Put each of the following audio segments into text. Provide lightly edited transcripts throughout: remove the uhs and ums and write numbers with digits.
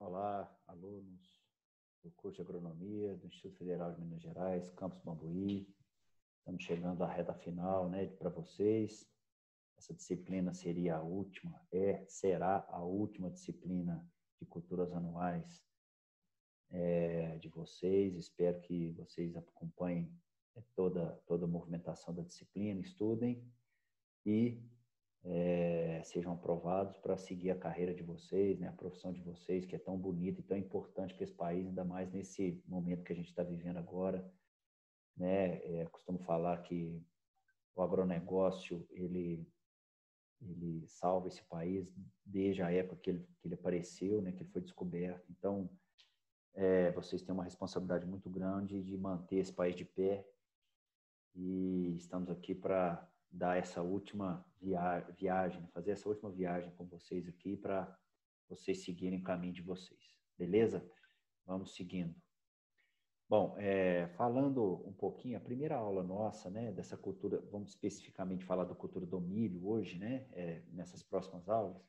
Olá, alunos do curso de Agronomia do Instituto Federal de Minas Gerais, Campus Bambuí. Estamos chegando à reta final, né, para vocês. Essa disciplina seria a última, será a última disciplina de culturas anuais de vocês. Espero que vocês acompanhem toda a movimentação da disciplina, estudem e sejam aprovados para seguir a carreira de vocês, né, a profissão de vocês, que é tão bonita e tão importante para esse país, ainda mais nesse momento que a gente está vivendo agora. Né? Costumo falar que o agronegócio, ele salva esse país desde a época que ele apareceu, né, que ele foi descoberto. Então, vocês têm uma responsabilidade muito grande de manter esse país de pé e estamos aqui para dar essa última viagem, fazer essa última viagem com vocês aqui para vocês seguirem o caminho de vocês. Beleza? Vamos seguindo. Bom, falando um pouquinho, a primeira aula nossa, né, dessa cultura, vamos especificamente falar da cultura do milho hoje, né, nessas próximas aulas,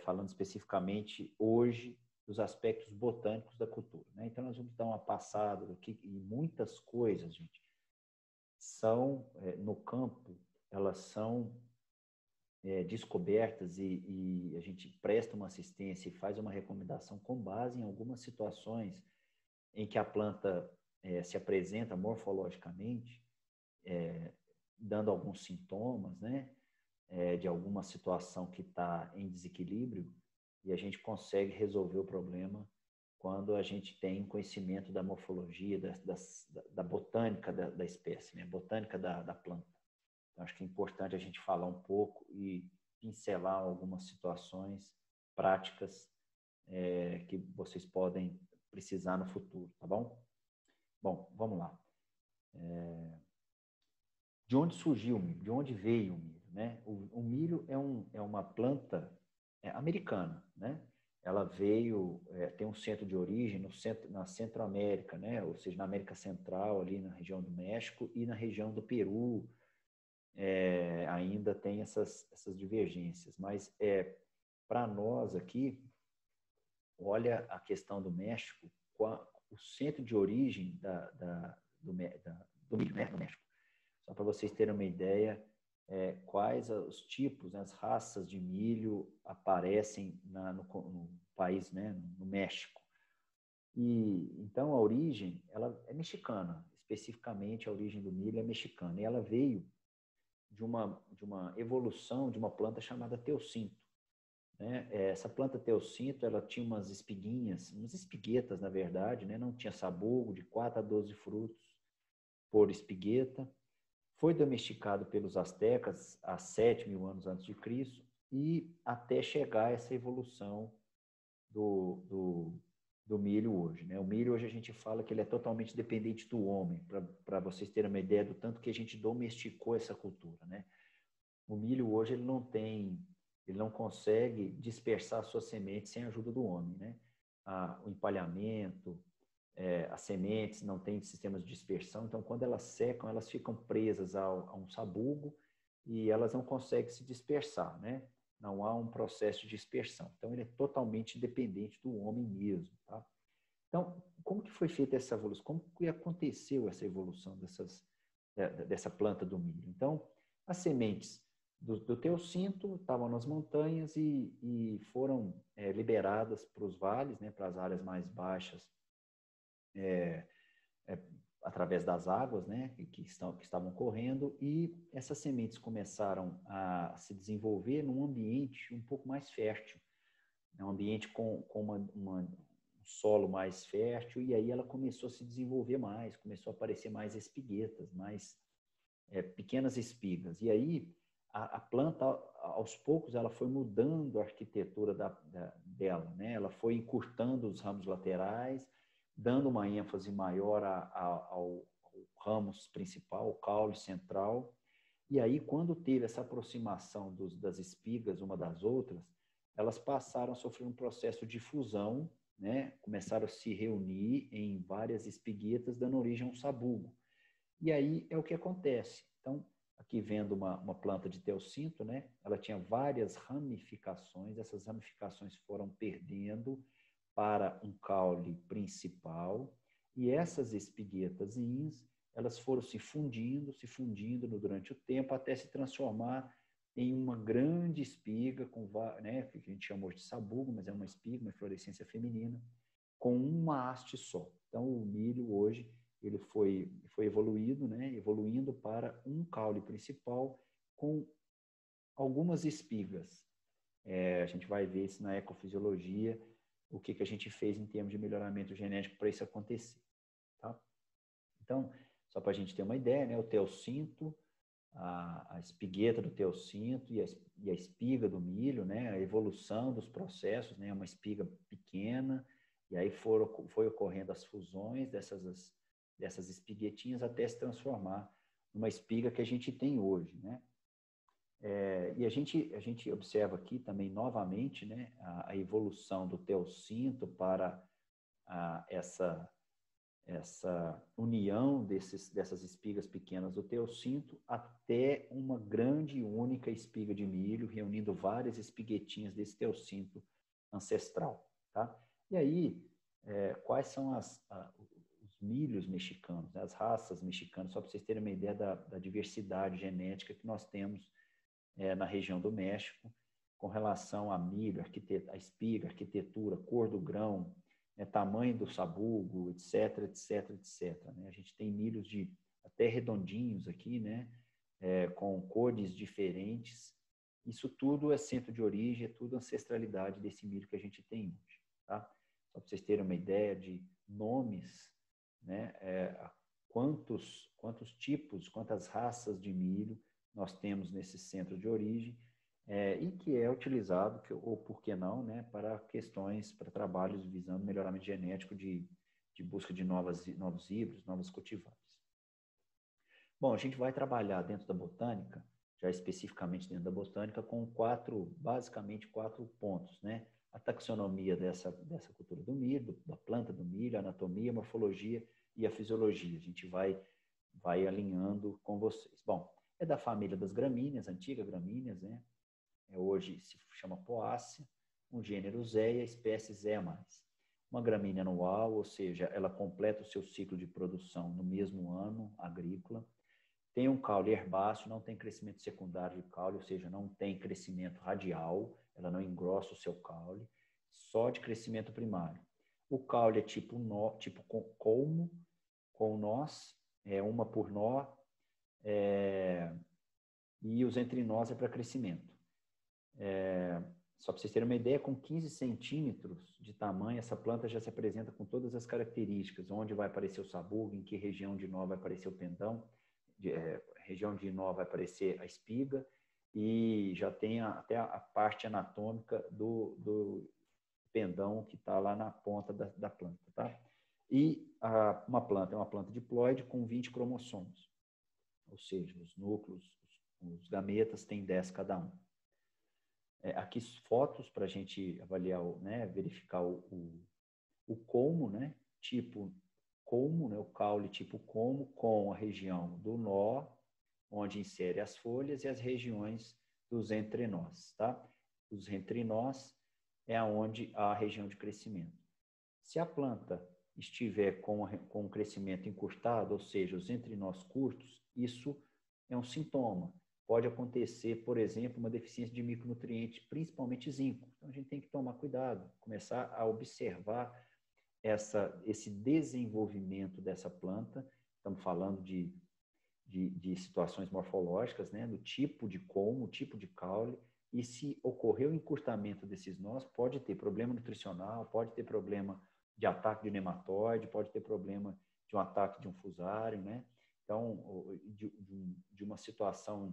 falando especificamente hoje dos aspectos botânicos da cultura, né? Então, nós vamos dar uma passada aqui e muitas coisas, gente, são, no campo, elas são descobertas e a gente presta uma assistência e faz uma recomendação com base em algumas situações em que a planta se apresenta morfologicamente, dando alguns sintomas, né, de alguma situação que está em desequilíbrio, e a gente consegue resolver o problema quando a gente tem conhecimento da morfologia, da botânica da espécie, né? Botânica da planta. Então, acho que é importante a gente falar um pouco e pincelar algumas situações práticas que vocês podem precisar no futuro, tá bom? Bom, vamos lá. De onde surgiu o milho? De onde veio o milho? Né? O milho é uma planta americana, né? Ela veio, tem um centro de origem na Centro-América, né? Ou seja, na América Central, ali na região do México e na região do Peru, ainda tem essas divergências. Mas, para nós aqui, olha a questão do México, o centro de origem do milho, né, no México. Só para vocês terem uma ideia, quais os tipos, né, as raças de milho aparecem no país, né, no México. E então a origem, ela é mexicana, especificamente a origem do milho é mexicana, e ela veio de uma evolução de uma planta chamada teoscinto, né? Essa planta teoscinto, ela tinha umas espiguinhas, umas espiguetas, na verdade, né? Não tinha sabugo, de 4 a 12 frutos por espigueta. Foi domesticado pelos astecas há 7.000 anos antes de Cristo e até chegar a essa evolução do milho hoje, né? O milho hoje a gente fala que ele é totalmente dependente do homem, para vocês terem uma ideia do tanto que a gente domesticou essa cultura, né? O milho hoje ele não consegue dispersar suas sementes sem a ajuda do homem, né? O empalhamento, as sementes não têm sistemas de dispersão, então quando elas secam, elas ficam presas a um sabugo e elas não conseguem se dispersar, né? Não há um processo de dispersão. Então ele é totalmente dependente do homem mesmo, tá? Então, como que foi feita essa evolução? Como que aconteceu essa evolução dessa planta do milho? Então, as sementes do teoscinto estavam nas montanhas e foram liberadas para os vales, né, para as áreas mais baixas, através das águas, né, que estavam correndo, e essas sementes começaram a se desenvolver num ambiente um pouco mais fértil, um ambiente com um solo mais fértil, e aí ela começou a se desenvolver mais, começou a aparecer mais espiguetas, mais pequenas espigas. E aí a planta, aos poucos, ela foi mudando a arquitetura dela, né? Ela foi encurtando os ramos laterais, dando uma ênfase maior ao ramo principal, o caule central. E aí, quando teve essa aproximação das espigas uma das outras, elas passaram a sofrer um processo de fusão, né? Começaram a se reunir em várias espiguetas, dando origem a um sabugo. E aí é o que acontece. Então, aqui vendo uma planta de teossinto, né? Ela tinha várias ramificações, essas ramificações foram perdendo para um caule principal, e essas espiguetazinhas, elas foram se fundindo durante o tempo, até se transformar em uma grande espiga, né, que a gente chamou de sabugo, mas é uma espiga, uma inflorescência feminina, com uma haste só. Então, o milho hoje ele foi evoluído, né, evoluindo para um caule principal com algumas espigas. A gente vai ver isso na ecofisiologia, o que a gente fez em termos de melhoramento genético para isso acontecer. Tá? Então, só para a gente ter uma ideia, né, o teossinto, a espigueta do teossinto e a espiga do milho, né, a evolução dos processos, né, uma espiga pequena, e aí foi ocorrendo as fusões dessas espiguetinhas até se transformar numa espiga que a gente tem hoje, né? E a gente observa aqui também novamente, né, a evolução do teossinto para essa união dessas espigas pequenas do teossinto até uma grande e única espiga de milho, reunindo várias espiguetinhas desse teossinto ancestral. Tá? E aí, quais são os milhos mexicanos, né? As raças mexicanas, só para vocês terem uma ideia da diversidade genética que nós temos na região do México, com relação a milho, a espiga, arquitetura, cor do grão, tamanho do sabugo, etc, etc, etc. Né? A gente tem milhos até redondinhos aqui, né? Com cores diferentes. Isso tudo é centro de origem, é tudo ancestralidade desse milho que a gente tem hoje. Tá? Só para vocês terem uma ideia de nomes, né? Quantos tipos, quantas raças de milho nós temos nesse centro de origem, e que é utilizado, ou por que não, né, para trabalhos visando melhoramento genético de busca de novos híbridos, novos cultivares. Bom, a gente vai trabalhar dentro da botânica, já especificamente dentro da botânica, com basicamente quatro pontos, né? A taxonomia dessa cultura do milho, da planta do milho, a anatomia, a morfologia e a fisiologia. A gente vai alinhando com vocês. Bom, é da família das gramíneas, antiga gramíneas, né? Hoje se chama Poácea, um gênero Zea, espécie Zea+. Uma gramínea anual, ou seja, ela completa o seu ciclo de produção no mesmo ano agrícola. Tem um caule herbáceo, não tem crescimento secundário de caule, ou seja, não tem crescimento radial, ela não engrossa o seu caule, só de crescimento primário. O caule é tipo colmo, com nós, uma por nó, e os entre nós é para crescimento. Só para vocês terem uma ideia, com 15 centímetros de tamanho, essa planta já se apresenta com todas as características, onde vai aparecer o sabugo, em que região de nó vai aparecer o pendão, região de nó vai aparecer a espiga, e já tem até a parte anatômica do pendão que está lá na ponta da planta. Tá? E uma planta é uma planta diploide com 20 cromossomos, ou seja, os núcleos, os gametas têm 10 cada um. Aqui fotos para a gente avaliar, né, verificar o colmo, né, tipo colmo, né, o caule tipo colmo, com a região do nó, onde insere as folhas, e as regiões dos entrenós. Tá? Os entrenós é onde há a região de crescimento. Se a planta estiver com um crescimento encurtado, ou seja, os entrenós curtos, isso é um sintoma. Pode acontecer, por exemplo, uma deficiência de micronutrientes, principalmente zinco. Então, a gente tem que tomar cuidado, começar a observar esse desenvolvimento dessa planta. Estamos falando de situações morfológicas, né, do tipo de colmo, tipo de caule, e se ocorrer o encurtamento desses nós, pode ter problema nutricional, pode ter problema de ataque de nematóide, pode ter problema de um ataque de um fusário, né? Então, de uma situação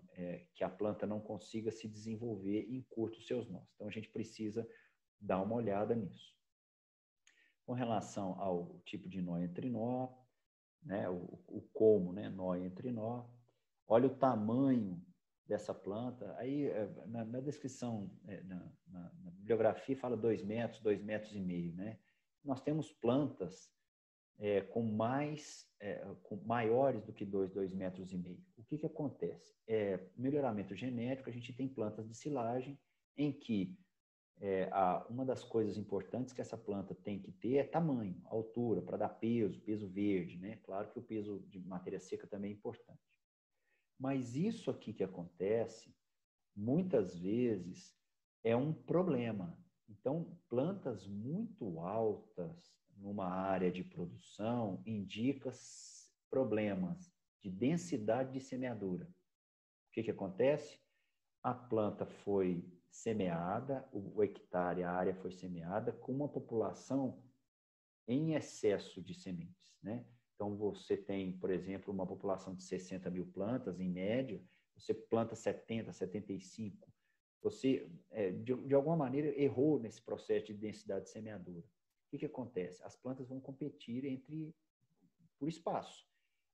que a planta não consiga se desenvolver e encurta os seus nós. Então, a gente precisa dar uma olhada nisso. Com relação ao tipo de nó entre nó, né, o colmo, né, nó entre nó, olha o tamanho dessa planta. Aí, na descrição, na bibliografia, fala 2 metros, 2,5 metros, né? Nós temos plantas com maiores do que 2,5 metros. O que acontece? Melhoramento genético, a gente tem plantas de silagem em que uma das coisas importantes que essa planta tem que ter é tamanho, altura, para dar peso verde, né? Claro que o peso de matéria seca também é importante. Mas isso aqui que acontece, muitas vezes, é um problema. Então, plantas muito altas numa área de produção indicam problemas de densidade de semeadura. O que acontece? A planta foi semeada, o hectare, a área foi semeada com uma população em excesso de sementes, né? Então, você tem, por exemplo, uma população de 60 mil plantas, em média, você planta 70, 75. Você, de alguma maneira, errou nesse processo de densidade de semeadura. O que acontece? As plantas vão competir por espaço.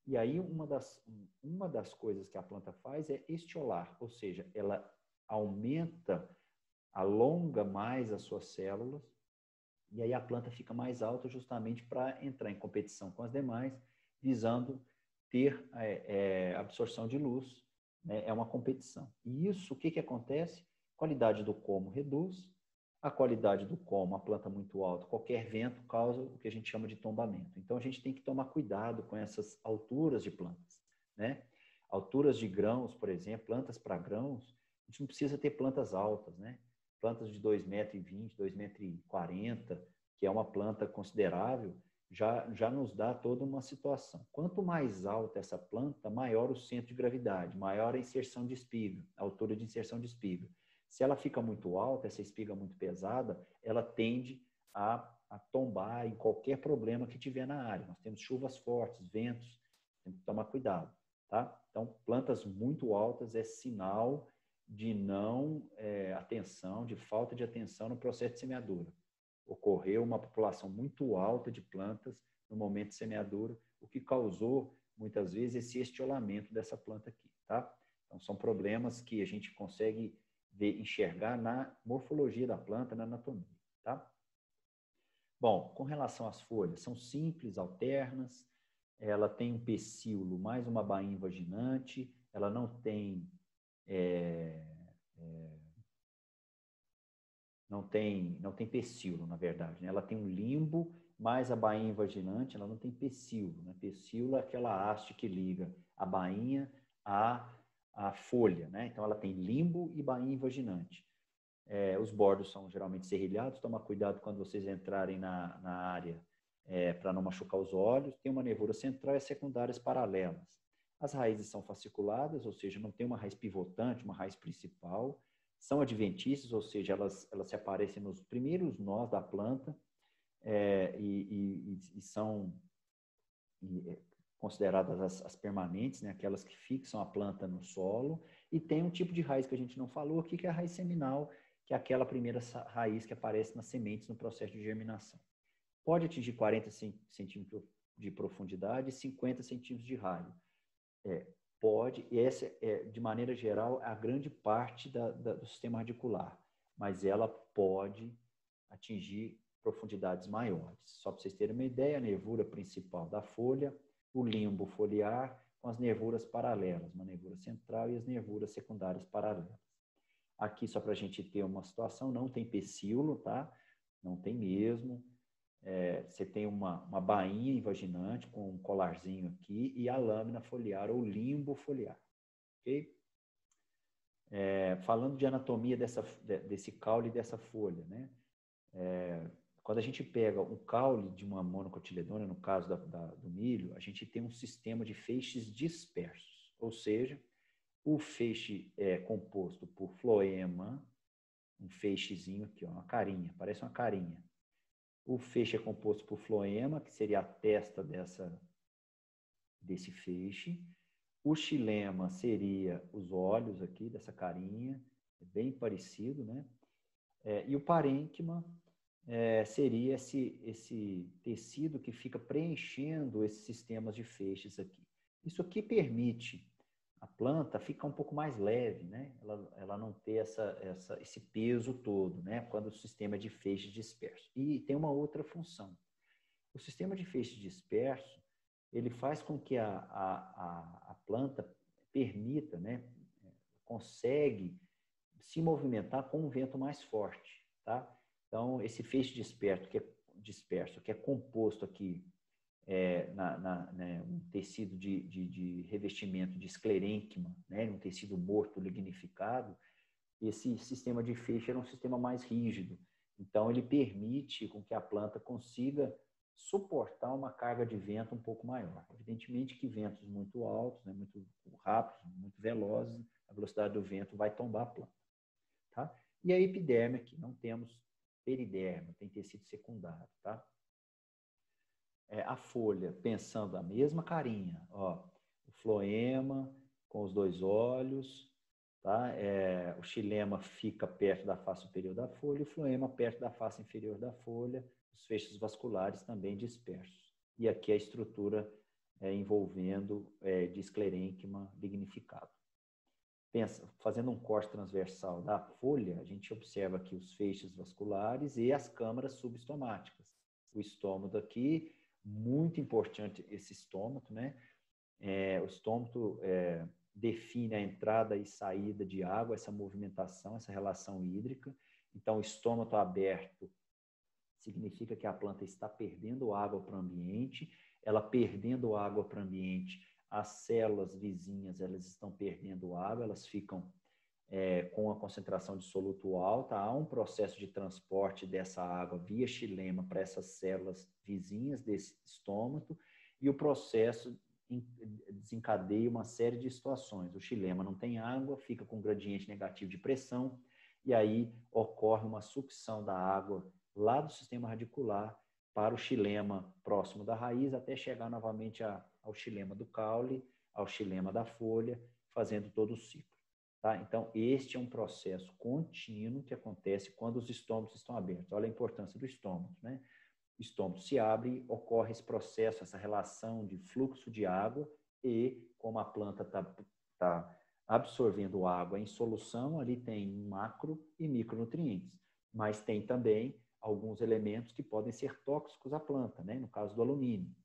E aí, uma das coisas que a planta faz é estiolar, ou seja, ela alonga mais as suas células, e aí a planta fica mais alta justamente para entrar em competição com as demais, visando ter absorção de luz, né? É uma competição. E isso, o que acontece? A qualidade do como reduz, a qualidade do como, a planta muito alta, qualquer vento causa o que a gente chama de tombamento. Então, a gente tem que tomar cuidado com essas alturas de plantas, né? Alturas de grãos, por exemplo, plantas para grãos, a gente não precisa ter plantas altas, né? Plantas de 2,20 m, 2,40 m, que é uma planta considerável, já nos dá toda uma situação. Quanto mais alta essa planta, maior o centro de gravidade, maior a inserção de espiga, a altura de inserção de espiga. Se ela fica muito alta, essa espiga muito pesada, ela tende a tombar em qualquer problema que tiver na área. Nós temos chuvas fortes, ventos, tem que tomar cuidado, tá? Então, plantas muito altas é sinal de atenção, de falta de atenção no processo de semeadura. Ocorreu uma população muito alta de plantas no momento de semeadura, o que causou, muitas vezes, esse estiolamento dessa planta aqui, tá? Então, são problemas que a gente consegue enxergar na morfologia da planta, na anatomia, tá? Bom, com relação às folhas, são simples, alternas, ela tem um pecíolo mais uma bainha invaginante, ela não tem não tem pecíolo, na verdade, né? Ela tem um limbo mais a bainha invaginante, ela não tem pecíolo, né? Pecíolo é aquela haste que liga a bainha à folha, né? Então, ela tem limbo e bainha invaginante. Os bordos são geralmente serrilhados, toma cuidado quando vocês entrarem na área para não machucar os olhos. Tem uma nervura central e secundárias paralelas. As raízes são fasciculadas, ou seja, não tem uma raiz pivotante, uma raiz principal. São adventícias, ou seja, elas se aparecem nos primeiros nós da planta e são consideradas as permanentes, né? Aquelas que fixam a planta no solo. E tem um tipo de raiz que a gente não falou aqui, que é a raiz seminal, que é aquela primeira raiz que aparece nas sementes no processo de germinação. Pode atingir 40 centímetros de profundidade e 50 centímetros de raio. Pode, e essa é, de maneira geral, a grande parte do sistema radicular, mas ela pode atingir profundidades maiores. Só para vocês terem uma ideia, a nervura principal da folha, o limbo foliar com as nervuras paralelas, uma nervura central e as nervuras secundárias paralelas. Aqui, só para a gente ter uma situação, não tem pecíolo, tá? Não tem mesmo. Você tem uma bainha invaginante com um colarzinho aqui e a lâmina foliar ou limbo foliar, ok? Falando de anatomia desse caule e dessa folha, né? Quando a gente pega um caule de uma monocotiledônia, no caso do milho, a gente tem um sistema de feixes dispersos, ou seja, o feixe é composto por floema, um feixezinho aqui, ó, uma carinha, parece uma carinha. O feixe é composto por floema, que seria a testa desse feixe. O xilema seria os olhos aqui dessa carinha, é bem parecido, né? E o parênquima seria esse tecido que fica preenchendo esses sistemas de feixes aqui. Isso aqui permite a planta ficar um pouco mais leve, né? Ela não ter esse peso todo, né? Quando o sistema é de feixes disperso. E tem uma outra função. O sistema de feixe disperso, ele faz com que a planta permita, né, consegue se movimentar com um vento mais forte, tá? Então, esse feixe disperso, que é composto aqui né, um tecido de revestimento de esclerênquima, né, um tecido morto lignificado, esse sistema de feixe era um sistema mais rígido. Então, ele permite com que a planta consiga suportar uma carga de vento um pouco maior. Evidentemente que ventos muito altos, né, muito rápidos, muito velozes, a velocidade do vento vai tombar a planta. Tá? E a epiderme aqui, não temos periderme, tem tecido secundário. Tá? A folha, pensando a mesma carinha, ó, o floema com os dois olhos, tá? O xilema fica perto da face superior da folha, o floema perto da face inferior da folha, os feixes vasculares também dispersos. E aqui a estrutura envolvendo de esclerênquima lignificado. Fazendo um corte transversal da folha, a gente observa aqui os feixes vasculares e as câmaras subestomáticas. O estômago aqui, muito importante esse estômago, né? O estômago define a entrada e saída de água, essa movimentação, essa relação hídrica. Então, o estômago aberto significa que a planta está perdendo água para o ambiente. Ela perdendo água para o ambiente, as células vizinhas elas estão perdendo água, elas ficam com a concentração de soluto alta. Há um processo de transporte dessa água via xilema para essas células vizinhas desse estômago, e o processo desencadeia uma série de situações. O xilema não tem água, fica com gradiente negativo de pressão, e aí ocorre uma sucção da água lá do sistema radicular para o xilema próximo da raiz, até chegar novamente ao xilema do caule, ao xilema da folha, fazendo todo o ciclo. Tá? Então, este é um processo contínuo que acontece quando os estômagos estão abertos. Olha a importância do estômago, né? O estômago se abre, ocorre esse processo, essa relação de fluxo de água, e como a planta está absorvendo água em solução, ali tem macro e micronutrientes, mas tem também alguns elementos que podem ser tóxicos à planta, né? No caso do alumínio.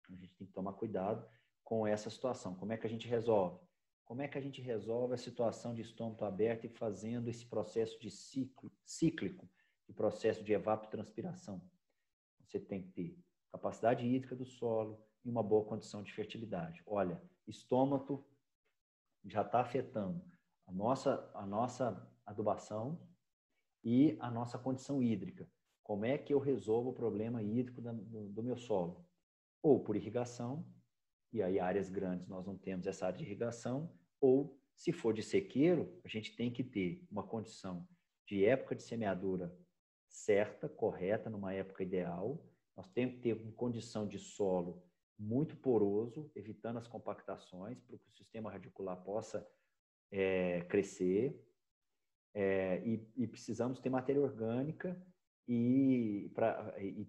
A gente tem que tomar cuidado com essa situação. Como é que a gente resolve? Como é que a gente resolve a situação de estômago aberto e fazendo esse processo de cíclico, de processo de evapotranspiração? Você tem que ter capacidade hídrica do solo e uma boa condição de fertilidade. Olha, estômago já está afetando a nossa adubação e a nossa condição hídrica. Como é que eu resolvo o problema hídrico do meu solo? Ou por irrigação, e aí áreas grandes nós não temos essa área de irrigação, ou se for de sequeiro, a gente tem que ter uma condição de época de semeadura certa, correta, numa época ideal. Nós temos que ter uma condição de solo muito poroso, evitando as compactações, para que o sistema radicular possa crescer. E precisamos ter matéria orgânica e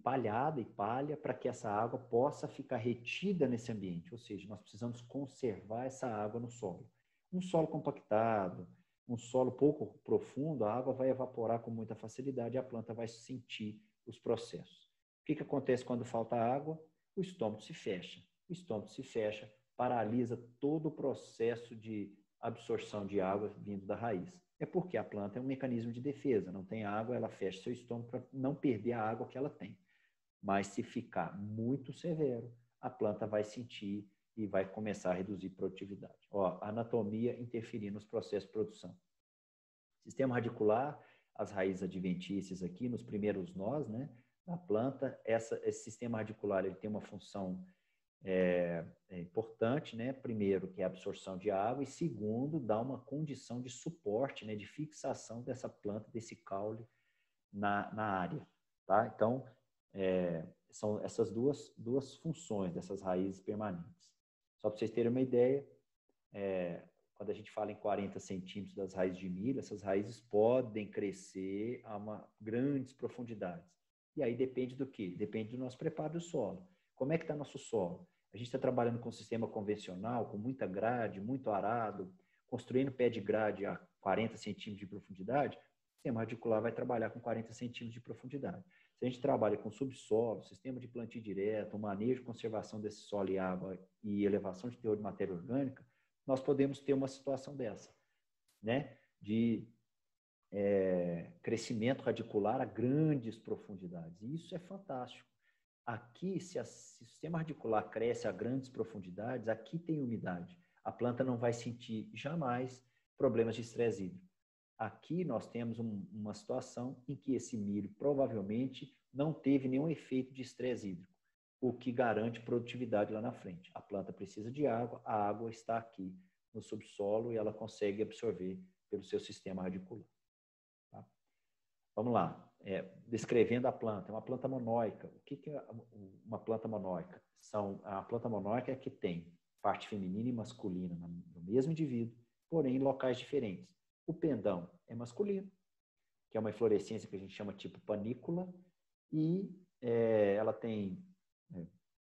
palhada e palha para que essa água possa ficar retida nesse ambiente. Ou seja, nós precisamos conservar essa água no solo. Um solo compactado, um solo pouco profundo, a água vai evaporar com muita facilidade e a planta vai sentir os processos. O que acontece quando falta água? O estômago se fecha. O estômago se fecha, paralisa todo o processo de absorção de água vindo da raiz. É porque a planta é um mecanismo de defesa. Não tem água, ela fecha seu estômago para não perder a água que ela tem. Mas se ficar muito severo, a planta vai sentir e vai começar a reduzir produtividade. Ó, a anatomia interferindo nos processos de produção. Sistema radicular, as raízes adventícias aqui, nos primeiros nós, né, da planta, esse sistema radicular ele tem uma função importante, né? Primeiro, que é a absorção de água, e segundo, dá uma condição de suporte, né? De fixação dessa planta, desse caule na área, tá? Então, são essas duas funções dessas raízes permanentes. Só para vocês terem uma ideia, quando a gente fala em 40 centímetros das raízes de milho, essas raízes podem crescer a grandes profundidades. E aí depende do quê? Depende do nosso preparo do solo. Como é que está nosso solo? A gente está trabalhando com um sistema convencional, com muita grade, muito arado, construindo pé de grade a 40 centímetros de profundidade. sistema radicular vai trabalhar com 40 centímetros de profundidade. Se a gente trabalha com subsolo, sistema de plantio direto, manejo e conservação desse solo e água e elevação de teor de matéria orgânica, nós podemos ter uma situação dessa, né? De crescimento radicular a grandes profundidades. E isso é fantástico. Aqui, se o sistema radicular cresce a grandes profundidades, aqui tem umidade. A planta não vai sentir jamais problemas de estresse hídrico. Aqui nós temos uma situação em que esse milho provavelmente não teve nenhum efeito de estresse hídrico, o que garante produtividade lá na frente. A planta precisa de água, a água está aqui no subsolo e ela consegue absorver pelo seu sistema radicular. Tá? Vamos lá. Descrevendo a planta. É uma planta monóica. O que é uma planta monóica? A planta monóica é que tem parte feminina e masculina no mesmo indivíduo, porém em locais diferentes. O pendão é masculino, que é uma inflorescência que a gente chama tipo panícula, e ela tem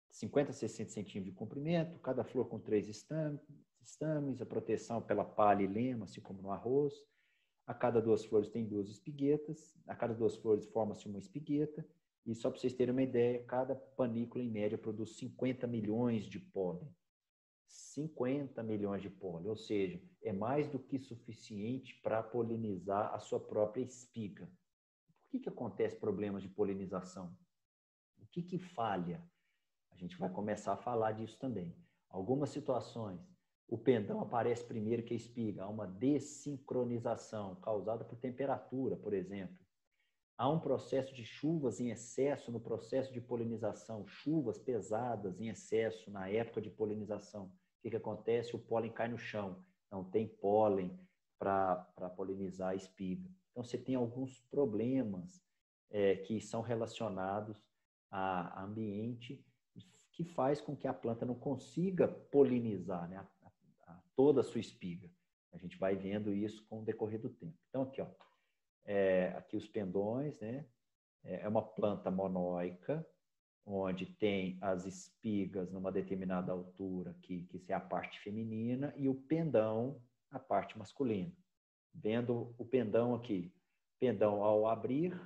50 a 60 centímetros de comprimento, cada flor com 3 estames, a proteção pela palha e lema, assim como no arroz. A cada 2 flores tem 2 espiguetas, a cada 2 flores forma-se uma espigueta, e só para vocês terem uma ideia, cada panícula em média produz 50 milhões de pólen. 50 milhões de pólen, ou seja, é mais do que suficiente para polinizar a sua própria espiga. Por que acontece problemas de polinização? O que falha? A gente vai começar a falar disso também. Algumas situações, o pendão aparece primeiro que a espiga, há uma dessincronização causada por temperatura, por exemplo. Há um processo de chuvas em excesso no processo de polinização, chuvas pesadas em excesso na época de polinização. O que acontece? O pólen cai no chão, não tem pólen para polinizar a espiga. Então, você tem alguns problemas que são relacionados a ambiente que faz com que a planta não consiga polinizar, né, toda a sua espiga. A gente vai vendo isso com o decorrer do tempo. Então, aqui, ó, aqui os pendões, né, é uma planta monóica, onde tem as espigas numa determinada altura, que é a parte feminina, e o pendão, a parte masculina. Vendo o pendão aqui, pendão ao abrir,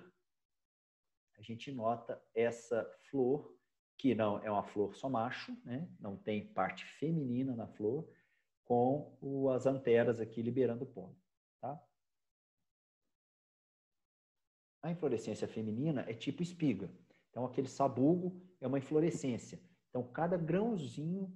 a gente nota essa flor, que não é uma flor só macho, né? Não tem parte feminina na flor, com as anteras aqui liberando pólen. Tá? A inflorescência feminina é tipo espiga. Então, aquele sabugo é uma inflorescência. Então, cada grãozinho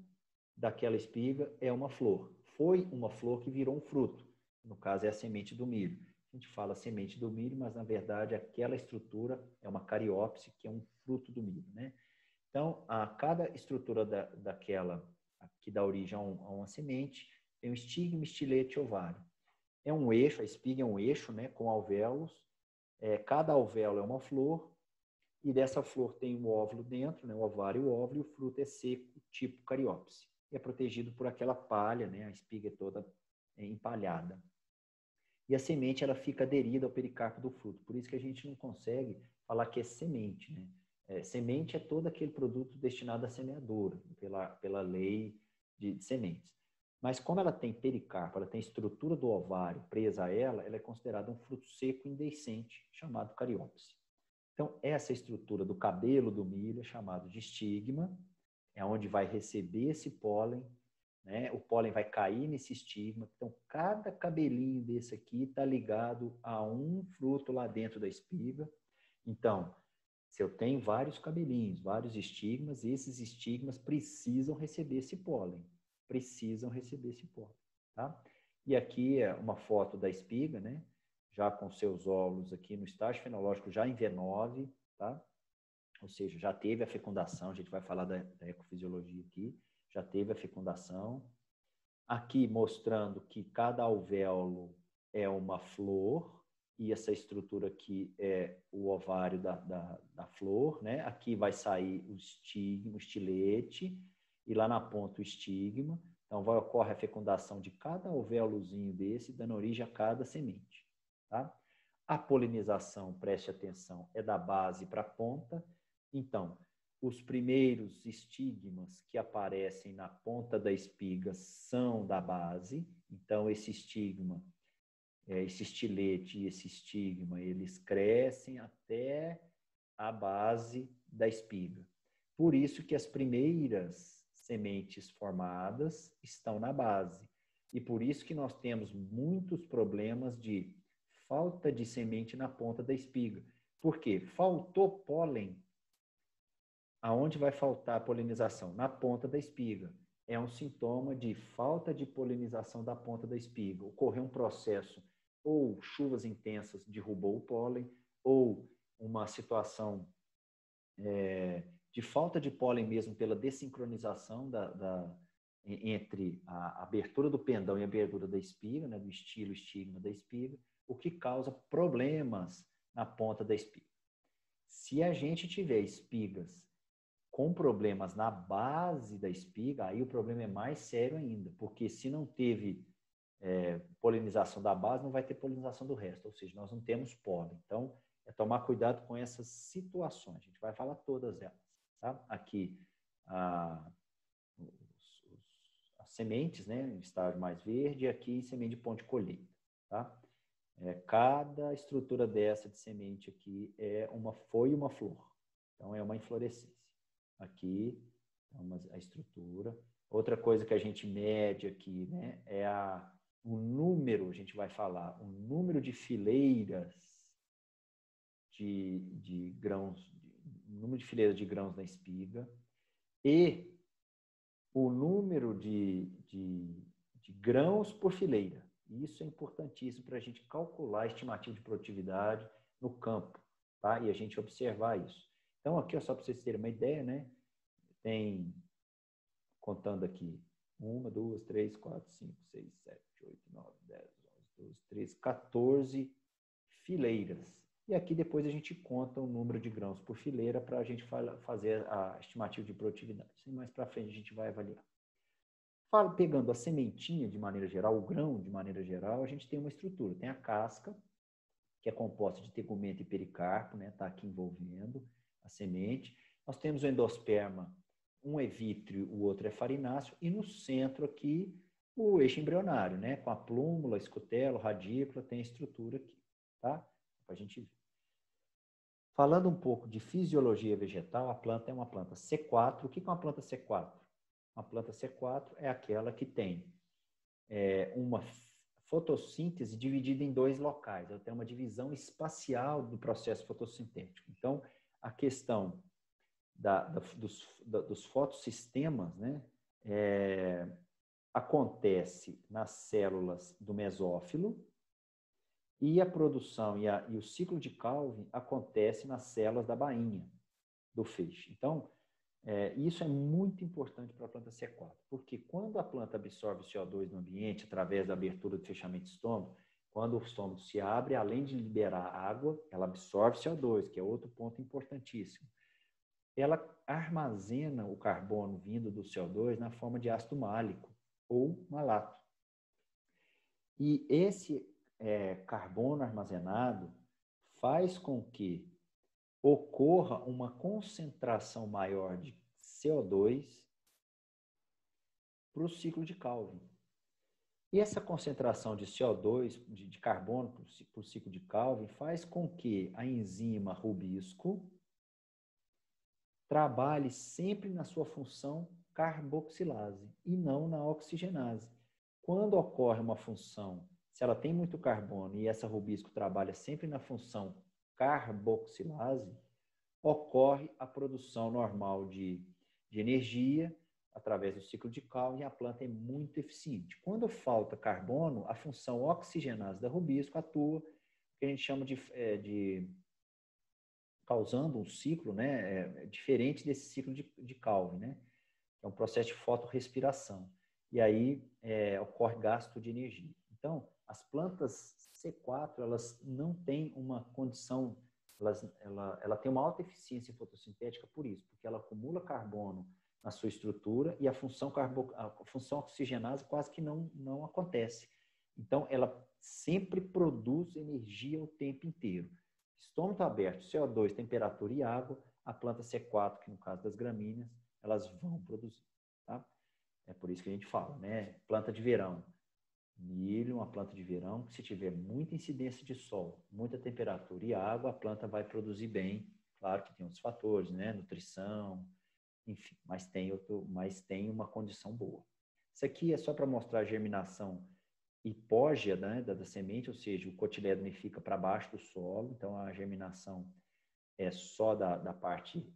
daquela espiga é uma flor. Foi uma flor que virou um fruto. No caso, é a semente do milho. A gente fala semente do milho, mas, na verdade, aquela estrutura é uma cariópse, que é um fruto do milho, né? Então, a cada estrutura daquela que dá origem a uma semente, tem um estigma, estilete e ovário. É um eixo, a espiga é um eixo, né, com alvéolos. Cada alvéolo é uma flor, e dessa flor tem um óvulo dentro, né, o ovário e o óvulo, e o fruto é seco, tipo cariópse. E é protegido por aquela palha, né, a espiga é toda empalhada. E a semente, ela fica aderida ao pericarpo do fruto. Por isso que a gente não consegue falar que é semente, né? Semente é todo aquele produto destinado à semeadura, pela lei de sementes. Mas como ela tem pericarpo, ela tem estrutura do ovário presa a ela é considerada um fruto seco indehiscente, chamado cariópse. Então, essa estrutura do cabelo do milho é chamado de estigma, é onde vai receber esse pólen, né? O pólen vai cair nesse estigma. Então, cada cabelinho desse aqui está ligado a um fruto lá dentro da espiga. Então, se eu tenho vários cabelinhos, vários estigmas, esses estigmas precisam receber esse pólen. Precisam receber esse pólen. Tá? E aqui é uma foto da espiga, né? Já com seus óvulos aqui no estágio fenológico, já em V9, tá? Ou seja, já teve a fecundação, a gente vai falar da ecofisiologia aqui, já teve a fecundação. Aqui mostrando que cada alvéolo é uma flor, e essa estrutura aqui é o ovário da flor, né? Aqui vai sair o estigma, o estilete, e lá na ponta o estigma. Então, ocorre a fecundação de cada alvéolozinho desse, dando origem a cada semente. Tá? A polinização, preste atenção, é da base para a ponta. Então, os primeiros estigmas que aparecem na ponta da espiga são da base. Então, esse estigma esse estilete e esse estigma, eles crescem até a base da espiga. Por isso que as primeiras sementes formadas estão na base. E por isso que nós temos muitos problemas de falta de semente na ponta da espiga. Por quê? Faltou pólen. Aonde vai faltar a polinização? Na ponta da espiga. É um sintoma de falta de polinização da ponta da espiga. Ocorreu um processo, ou chuvas intensas derrubou o pólen, ou uma situação de falta de pólen mesmo pela dessincronização entre a abertura do pendão e a abertura da espiga, né, do estilo estigma da espiga, o que causa problemas na ponta da espiga. Se a gente tiver espigas com problemas na base da espiga, aí o problema é mais sério ainda, porque se não teve polinização da base, não vai ter polinização do resto, ou seja, nós não temos pólen. Então, é tomar cuidado com essas situações. A gente vai falar todas elas. Tá? Aqui, as sementes, né, em estágio mais verde, e aqui semente de ponto de colheita. Tá? Cada estrutura dessa de semente aqui é uma folha e uma flor. Então, é uma inflorescência. Aqui, a estrutura. Outra coisa que a gente mede aqui, né, é o número, a gente vai falar, o número de fileiras de grãos, o número de fileiras de grãos na espiga e o número de grãos por fileira. Isso é importantíssimo para a gente calcular a estimativa de produtividade no campo, tá? E a gente observar isso. Então, aqui, só para vocês terem uma ideia, né? Tem, contando aqui, 1, 2, 3, 4, 5, 6, 7, 8, 9, 10, 11, 12, 13, 14 fileiras. E aqui depois a gente conta o número de grãos por fileira para a gente fazer a estimativa de produtividade. E mais para frente a gente vai avaliar. Pegando a sementinha de maneira geral, o grão de maneira geral, a gente tem uma estrutura. Tem a casca, que é composta de tegumento e pericarpo, né? Está aqui envolvendo a semente. Nós temos o endosperma, um é vítreo, o outro é farináceo, e no centro aqui o eixo embrionário, né? Com a plúmula, escutelo, radícula, tem a estrutura aqui, tá? Para a gente ver. Falando um pouco de fisiologia vegetal, a planta é uma planta C4. O que é uma planta C4? Uma planta C4 é aquela que tem uma fotossíntese dividida em 2 locais. Ela tem uma divisão espacial do processo fotossintético. Então, a questão dos fotossistemas, né, acontece nas células do mesófilo e a produção e o ciclo de Calvin acontece nas células da bainha do feixe. Então, isso é muito importante para a planta C4, porque quando a planta absorve CO2 no ambiente, através da abertura do fechamento do estômago, quando o estômago se abre, além de liberar água, ela absorve CO2, que é outro ponto importantíssimo. Ela armazena o carbono vindo do CO2 na forma de ácido málico ou malato. E esse carbono armazenado faz com que ocorra uma concentração maior de CO2 para o ciclo de Calvin. E essa concentração de CO2, de carbono para o ciclo de Calvin, faz com que a enzima rubisco trabalhe sempre na sua função carboxilase e não na oxigenase. Quando ocorre uma função, se ela tem muito carbono e essa rubisco trabalha sempre na função carboxilase, ocorre a produção normal de energia através do ciclo de Calvin e a planta é muito eficiente. Quando falta carbono, a função oxigenase da rubisco atua, que a gente chama de causando um ciclo, né, diferente desse ciclo de Calvin, né? É um processo de fotorrespiração. E aí ocorre gasto de energia. Então, as plantas C4, elas não têm uma condição, ela tem uma alta eficiência fotossintética por isso, porque ela acumula carbono na sua estrutura e a função oxigenase quase que não acontece. Então, ela sempre produz energia o tempo inteiro. Estômago aberto, CO2, temperatura e água, a planta C4, que no caso das gramíneas, elas vão produzir. Tá? É por isso que a gente fala, né? Planta de verão. Milho, uma planta de verão, se tiver muita incidência de sol, muita temperatura e água, a planta vai produzir bem. Claro que tem outros fatores, né? Nutrição, enfim, mas tem uma condição boa. Isso aqui é só para mostrar a germinação hipógea, né, da semente, ou seja, o cotilédone fica para baixo do solo, então a germinação é só da parte,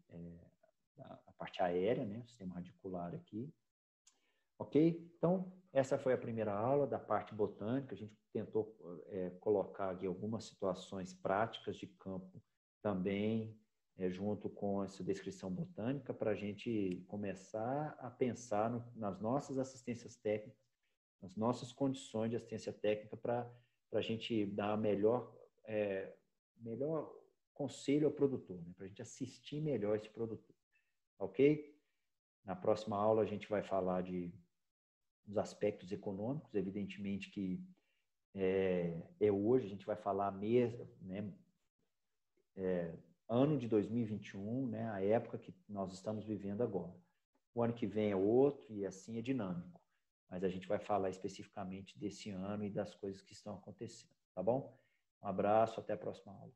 da parte aérea, né, o sistema radicular aqui. Ok? Então, essa foi a primeira aula da parte botânica. A gente tentou colocar aqui algumas situações práticas de campo também, junto com essa descrição botânica, para a gente começar a pensar nas nossas assistências técnicas, nas nossas condições de assistência técnica, para a gente dar melhor conselho ao produtor, né? Para a gente assistir melhor esse produtor. Ok? Na próxima aula a gente vai falar dos aspectos econômicos, evidentemente que hoje a gente vai falar mesmo, né, ano de 2021, né, a época que nós estamos vivendo agora. O ano que vem é outro e assim é dinâmico, mas a gente vai falar especificamente desse ano e das coisas que estão acontecendo, tá bom? Um abraço, até a próxima aula.